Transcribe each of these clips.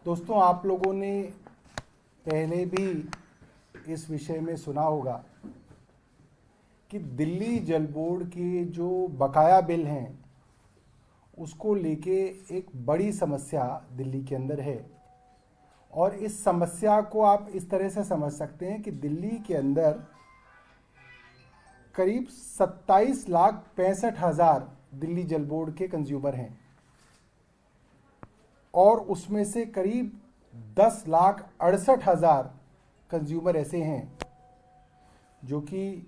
दोस्तों, आप लोगों ने पहले भी इस विषय में सुना होगा कि दिल्ली जल बोर्ड के जो बकाया बिल हैं उसको लेके एक बड़ी समस्या दिल्ली के अंदर है। और इस समस्या को आप इस तरह से समझ सकते हैं कि दिल्ली के अंदर करीब 27,65,000 दिल्ली जल बोर्ड के कंज्यूमर हैं और उसमें से करीब 10,68,000 कंज्यूमर ऐसे हैं जो कि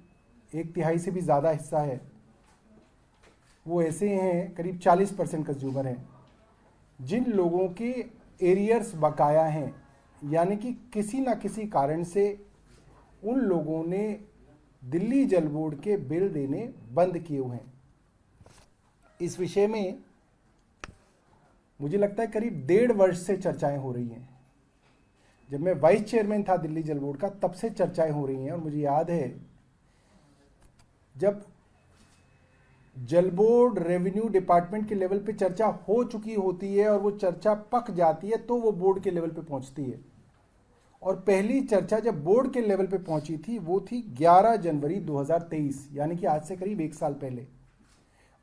1/3 से भी ज़्यादा हिस्सा है, वो ऐसे हैं, करीब 40% कंज्यूमर हैं जिन लोगों के एरियर्स बकाया हैं, यानी कि किसी ना किसी कारण से उन लोगों ने दिल्ली जल बोर्ड के बिल देने बंद किए हुए हैं। इस विषय में मुझे लगता है करीब 1.5 वर्ष से चर्चाएं हो रही हैं। जब मैं वाइस चेयरमैन था दिल्ली जल बोर्ड का, तब से चर्चाएं हो रही हैं। और मुझे याद है जब जल बोर्ड रेवेन्यू डिपार्टमेंट के लेवल पे चर्चा हो चुकी होती है और वो चर्चा पक जाती है तो वो बोर्ड के लेवल पे पहुंचती है। और पहली चर्चा जब बोर्ड के लेवल पे पहुंची थी वो थी 11 जनवरी 2023, यानी कि आज से करीब 1 साल पहले।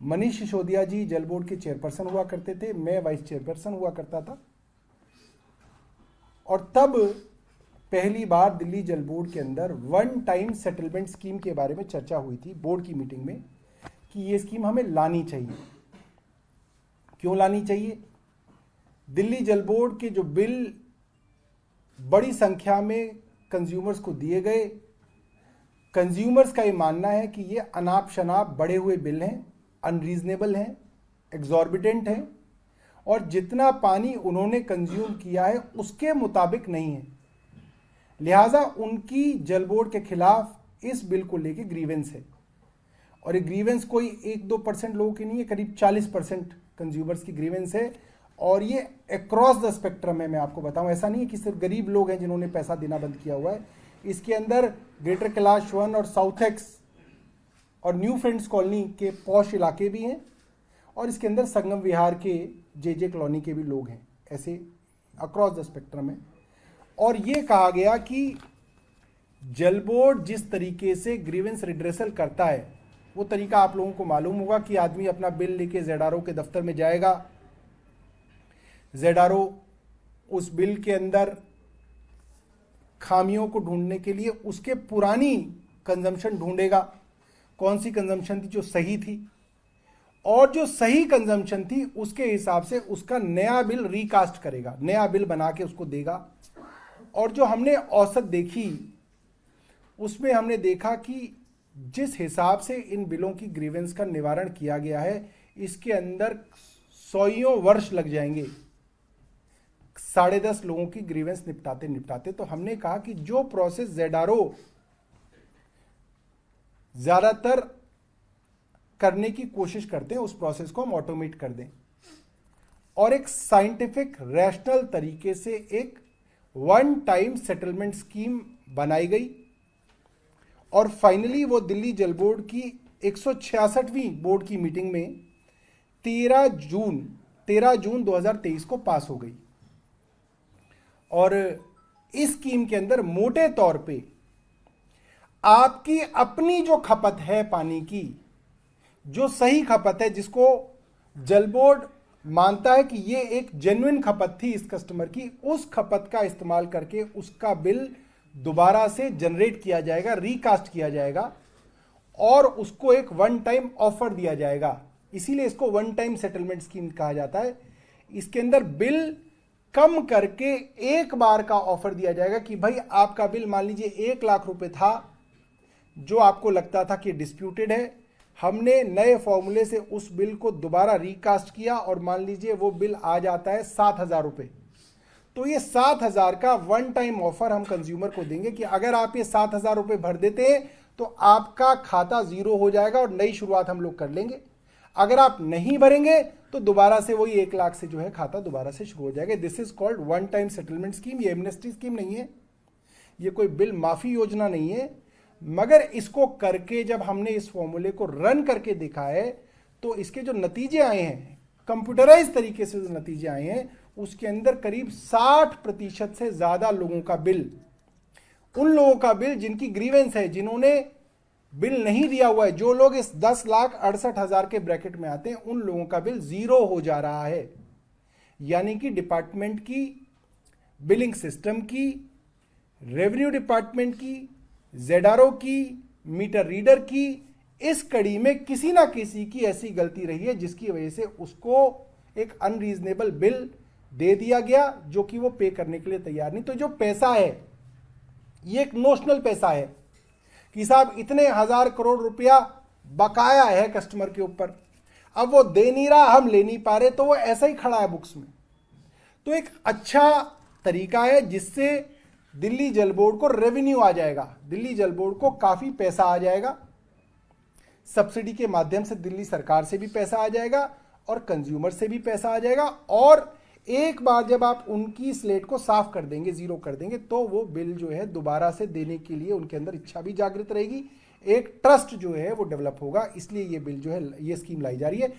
मनीष सिसोदिया जी जल बोर्ड के चेयरपर्सन हुआ करते थे, मैं वाइस चेयरपर्सन हुआ करता था। और तब पहली बार दिल्ली जल बोर्ड के अंदर वन टाइम सेटलमेंट स्कीम के बारे में चर्चा हुई थी बोर्ड की मीटिंग में कि ये स्कीम हमें लानी चाहिए। क्यों लानी चाहिए? दिल्ली जल बोर्ड के जो बिल बड़ी संख्या में कंज्यूमर्स को दिए गए, कंज्यूमर्स का ये मानना है कि ये अनाप शनाप बढ़े हुए बिल हैं, अनरीजनेबल हैं, एग्जॉर्बिटेंट हैं और जितना पानी उन्होंने कंज्यूम किया है उसके मुताबिक नहीं है। लिहाजा उनकी जल बोर्ड के खिलाफ इस बिल को लेके ग्रीवेंस है। और ये ग्रीवेंस कोई 1-2% लोगों की नहीं है, करीब 40% कंज्यूमर्स की ग्रीवेंस है। और ये अक्रॉस द स्पेक्ट्रम है। मैं आपको बताऊं, ऐसा नहीं है कि सिर्फ गरीब लोग हैं जिन्होंने पैसा देना बंद किया हुआ है। इसके अंदर ग्रेटर कैलाश वन और साउथ एक्स और न्यू फ्रेंड्स कॉलोनी के पॉश इलाके भी हैं और इसके अंदर संगम विहार के जे कॉलोनी के भी लोग हैं। ऐसे अक्रॉस द स्पेक्ट्रम है। और ये कहा गया कि जल बोर्ड जिस तरीके से ग्रीवेंस रिड्रेसल करता है वो तरीका आप लोगों को मालूम होगा कि आदमी अपना बिल लेके ZRO के दफ्तर में जाएगा, ZRO उस बिल के अंदर खामियों को ढूंढने के लिए उसके पुरानी कंजम्पशन ढूंढेगा, कौन सी कंजम्पशन थी जो सही थी, और जो सही कंजम्पशन थी उसके हिसाब से उसका नया बिल रिकास्ट करेगा, नया बिल बना के उसको देगा। और जो हमने औसत देखी उसमें हमने देखा कि जिस हिसाब से इन बिलों की ग्रीवेंस का निवारण किया गया है इसके अंदर 100 वर्ष लग जाएंगे 10.5 लोगों की ग्रीवेंस निपटाते। तो हमने कहा कि जो प्रोसेस ZRO ज्यादातर करने की कोशिश करते हैं उस प्रोसेस को हम ऑटोमेट कर दें और एक साइंटिफिक रैशनल तरीके से एक वन टाइम सेटलमेंट स्कीम बनाई गई। और फाइनली वो दिल्ली जल बोर्ड की 166वीं बोर्ड की मीटिंग में 13 जून 2023 को पास हो गई। और इस स्कीम के अंदर मोटे तौर पे आपकी अपनी जो खपत है पानी की, जो सही खपत है, जिसको जल बोर्ड मानता है कि ये एक जेन्युइन खपत थी इस कस्टमर की, उस खपत का इस्तेमाल करके उसका बिल दोबारा से जनरेट किया जाएगा, रिकास्ट किया जाएगा और उसको एक वन टाइम ऑफर दिया जाएगा। इसीलिए इसको वन टाइम सेटलमेंट स्कीम कहा जाता है। इसके अंदर बिल कम करके एक बार का ऑफर दिया जाएगा कि भाई आपका बिल मान लीजिए 1 लाख रुपए था जो आपको लगता था कि डिस्प्यूटेड है, हमने नए फॉर्मूले से उस बिल को दोबारा रिकास्ट किया और मान लीजिए वो बिल आ जाता है 7,000 रुपए। तो ये 7,000 का वन टाइम ऑफर हम कंज्यूमर को देंगे कि अगर आप ये 7,000 रुपए भर देते हैं तो आपका खाता 0 हो जाएगा और नई शुरुआत हम लोग कर लेंगे। अगर आप नहीं भरेंगे तो दोबारा से वही 1 लाख से जो है खाता दोबारा से शुरू हो जाएगा। This is called one time settlement scheme. ये एमनेस्टी स्कीम नहीं है, ये कोई बिल माफी योजना नहीं है, मगर इसको करके जब हमने इस फॉर्मूले को रन करके देखा है तो इसके जो नतीजे आए हैं, कंप्यूटराइज तरीके से जो नतीजे आए हैं, उसके अंदर करीब 60% से ज्यादा लोगों का बिल, उन लोगों का बिल जिनकी ग्रीवेंस है, जिन्होंने बिल नहीं दिया हुआ है, जो लोग इस 10,68,000 के ब्रैकेट में आते हैं, उन लोगों का बिल 0 हो जा रहा है। यानी कि डिपार्टमेंट की, बिलिंग सिस्टम की, रेवेन्यू डिपार्टमेंट की, जेडारो की, मीटर रीडर की, इस कड़ी में किसी ना किसी की ऐसी गलती रही है जिसकी वजह से उसको एक अनरीजनेबल बिल दे दिया गया जो कि वो पे करने के लिए तैयार नहीं। तो जो पैसा है ये एक नोशनल पैसा है कि साहब इतने 1,000 करोड़ रुपया बकाया है कस्टमर के ऊपर, अब वो दे नहीं रहा, हम ले नहीं पा रहे, तो वो ऐसा ही खड़ा है बुक्स में। तो एक अच्छा तरीका है जिससे दिल्ली जल बोर्ड को रेवेन्यू आ जाएगा, दिल्ली जल बोर्ड को काफी पैसा आ जाएगा, सब्सिडी के माध्यम से दिल्ली सरकार से भी पैसा आ जाएगा और कंज्यूमर से भी पैसा आ जाएगा। और एक बार जब आप उनकी स्लेट को साफ कर देंगे, जीरो कर देंगे, तो वो बिल जो है दोबारा से देने के लिए उनके अंदर इच्छा भी जागृत रहेगी, एक ट्रस्ट जो है वो डेवलप होगा। इसलिए ये बिल जो है, ये स्कीम लाई जा रही है।